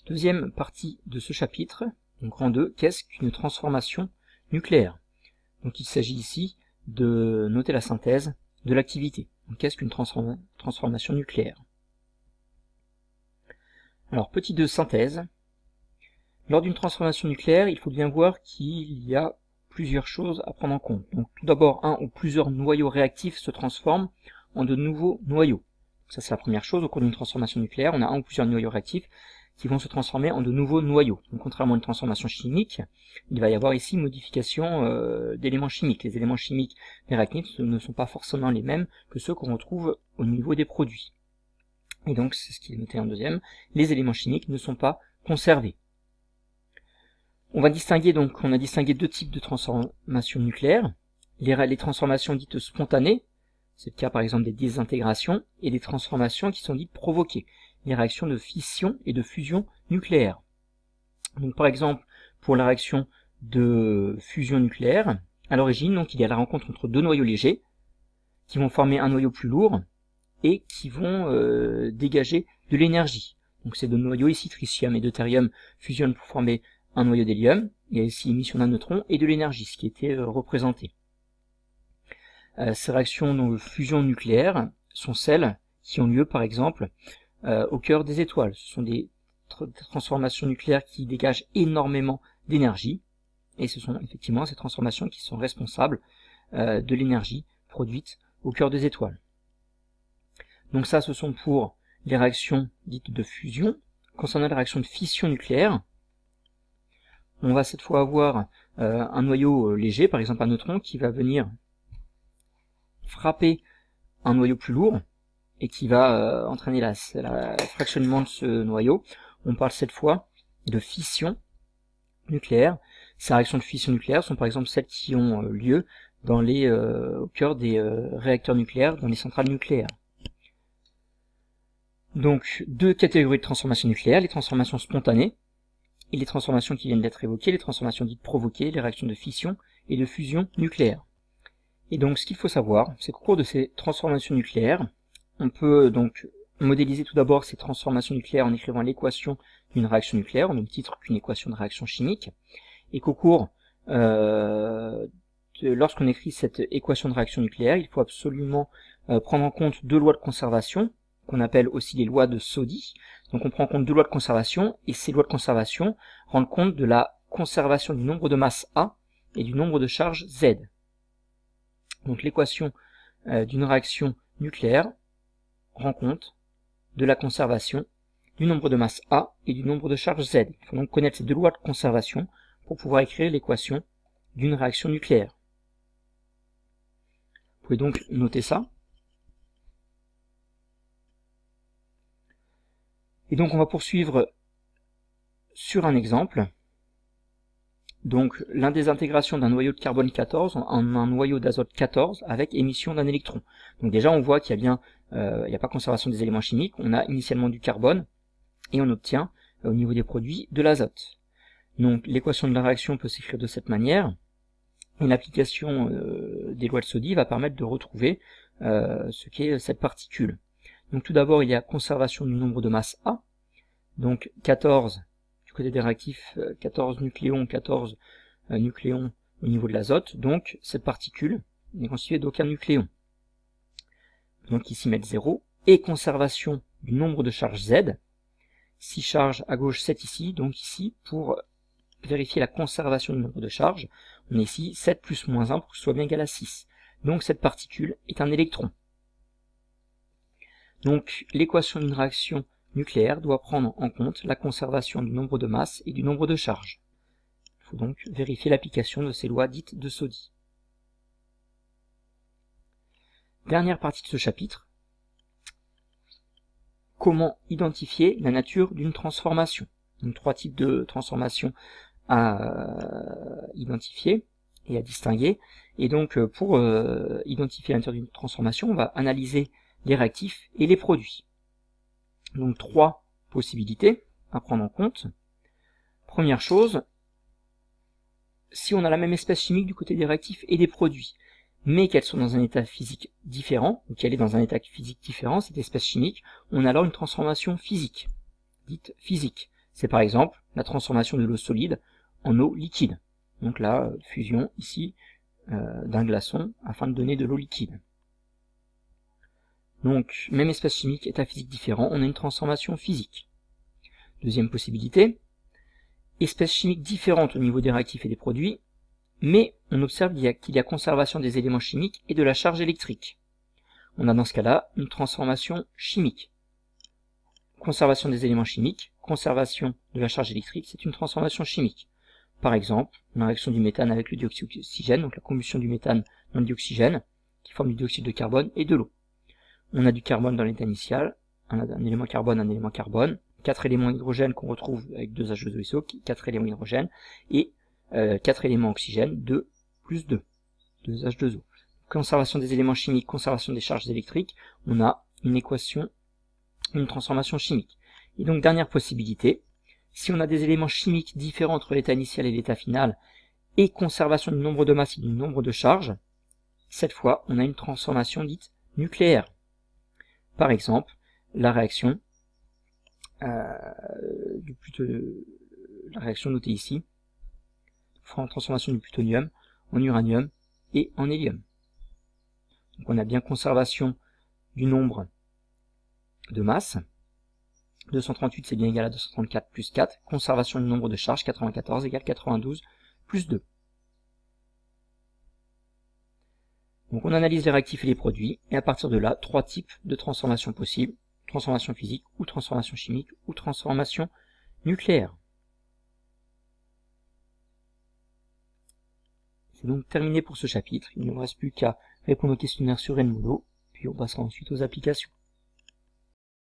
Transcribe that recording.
Deuxième partie de ce chapitre, donc rang 2, qu'est-ce qu'une transformation nucléaire? Donc il s'agit ici de noter la synthèse de l'activité. Qu'est-ce qu'une transformation nucléaire? Alors, petit 2, synthèse. Lors d'une transformation nucléaire, il faut bien voir qu'il y a plusieurs choses à prendre en compte. Donc tout d'abord, un ou plusieurs noyaux réactifs se transforment en de nouveaux noyaux. Ça c'est la première chose. Au cours d'une transformation nucléaire, on a un ou plusieurs noyaux réactifs qui vont se transformer en de nouveaux noyaux. Donc contrairement à une transformation chimique, il va y avoir ici une modification d'éléments chimiques. Les éléments chimiques des réactifs ne sont pas forcément les mêmes que ceux qu'on retrouve au niveau des produits. Et donc c'est ce qui est noté en deuxième, les éléments chimiques ne sont pas conservés. On va distinguer donc, on a distingué deux types de transformations nucléaires, les transformations dites spontanées, c'est le cas par exemple des désintégrations, et des transformations qui sont dites provoquées, les réactions de fission et de fusion nucléaire. Donc par exemple, pour la réaction de fusion nucléaire, à l'origine, donc il y a la rencontre entre deux noyaux légers, qui vont former un noyau plus lourd, et qui vont dégager de l'énergie. Donc ces deux noyaux ici, tritium et deutérium, fusionnent pour former un noyau d'hélium, il y a ici émission d'un neutron et de l'énergie, ce qui était représenté. Ces réactions de fusion nucléaire sont celles qui ont lieu par exemple au cœur des étoiles. Ce sont des transformations nucléaires qui dégagent énormément d'énergie, et ce sont effectivement ces transformations qui sont responsables de l'énergie produite au cœur des étoiles. Donc ça, ce sont pour les réactions dites de fusion. Concernant la réaction de fission nucléaire, on va cette fois avoir un noyau léger, par exemple un neutron, qui va venir frapper un noyau plus lourd et qui va entraîner le fractionnement de ce noyau. On parle cette fois de fission nucléaire. Ces réactions de fission nucléaire sont par exemple celles qui ont lieu dans au cœur des réacteurs nucléaires, dans les centrales nucléaires. Donc, deux catégories de transformations nucléaires, les transformations spontanées et les transformations qui viennent d'être évoquées, les transformations dites provoquées, les réactions de fission et de fusion nucléaire. Et donc, ce qu'il faut savoir, c'est qu'au cours de ces transformations nucléaires, on peut donc modéliser tout d'abord ces transformations nucléaires en écrivant l'équation d'une réaction nucléaire, au même titre qu'une équation de réaction chimique, et qu'au cours, lorsqu'on écrit cette équation de réaction nucléaire, il faut absolument prendre en compte deux lois de conservation, qu'on appelle aussi les lois de Soddy. Donc on prend en compte deux lois de conservation, et ces lois de conservation rendent compte de la conservation du nombre de masse A et du nombre de charge Z. Donc l'équation d'une réaction nucléaire rend compte de la conservation du nombre de masse A et du nombre de charge Z. Il faut donc connaître ces deux lois de conservation pour pouvoir écrire l'équation d'une réaction nucléaire. Vous pouvez donc noter ça. Et donc on va poursuivre sur un exemple. Donc la désintégration d'un noyau de carbone 14 en un noyau d'azote 14 avec émission d'un électron. Donc déjà on voit qu'il y a bien, il n'y a pas conservation des éléments chimiques, on a initialement du carbone et on obtient au niveau des produits de l'azote. Donc l'équation de la réaction peut s'écrire de cette manière. Et l'application des lois de Soddy va permettre de retrouver ce qu'est cette particule. Donc tout d'abord, il y a conservation du nombre de masse A. Donc 14 du côté des réactifs, 14 nucléons, 14 nucléons au niveau de l'azote. Donc cette particule n'est constituée d'aucun nucléon. Donc ici mettre 0. Et conservation du nombre de charges Z. 6 charges à gauche, 7 ici. Donc ici, pour vérifier la conservation du nombre de charges, on a ici 7 plus moins 1 pour que ce soit bien égal à 6. Donc cette particule est un électron. Donc l'équation d'une réaction nucléaire doit prendre en compte la conservation du nombre de masse et du nombre de charges. Il faut donc vérifier l'application de ces lois dites de Soddy. Dernière partie de ce chapitre. Comment identifier la nature d'une transformation? Donc 3 types de transformations à identifier et à distinguer. Et donc pour identifier la nature d'une transformation, on va analyser les réactifs et les produits. Donc 3 possibilités à prendre en compte. Première chose, si on a la même espèce chimique du côté des réactifs et des produits, mais qu'elles sont dans un état physique différent, ou qu'elle est dans un état physique différent, cette espèce chimique, on a alors une transformation physique, dite physique. C'est par exemple la transformation de l'eau solide en eau liquide. Donc la fusion ici d'un glaçon afin de donner de l'eau liquide. Donc, même espace chimique, état physique différent, on a une transformation physique. Deuxième possibilité, espèces chimiques différentes au niveau des réactifs et des produits, mais on observe qu'il y a conservation des éléments chimiques et de la charge électrique. On a dans ce cas-là une transformation chimique. Conservation des éléments chimiques, conservation de la charge électrique, c'est une transformation chimique. Par exemple, la réaction du méthane avec le dioxyde d'oxygène, donc la combustion du méthane dans le dioxygène, qui forme du dioxyde de carbone et de l'eau. On a du carbone dans l'état initial, un élément carbone, 4 éléments hydrogène qu'on retrouve avec 2 H2SO, 4 éléments hydrogène, et 4 éléments oxygène, 2 plus 2, 2 H2O. Conservation des éléments chimiques, conservation des charges électriques, on a une équation, une transformation chimique. Et donc dernière possibilité, si on a des éléments chimiques différents entre l'état initial et l'état final, et conservation du nombre de masses et du nombre de charges, cette fois on a une transformation dite nucléaire. Par exemple, la réaction notée ici fera une transformation du plutonium en uranium et en hélium. Donc on a bien conservation du nombre de masses. 238 c'est bien égal à 234 plus 4. Conservation du nombre de charges, 94 égale 92 plus 2. Donc on analyse les réactifs et les produits, et à partir de là, 3 types de transformations possibles, transformation physique, ou transformation chimique, ou transformation nucléaire. C'est donc terminé pour ce chapitre, il ne me reste plus qu'à répondre aux questionnaires sur Edmodo, puis on passera ensuite aux applications.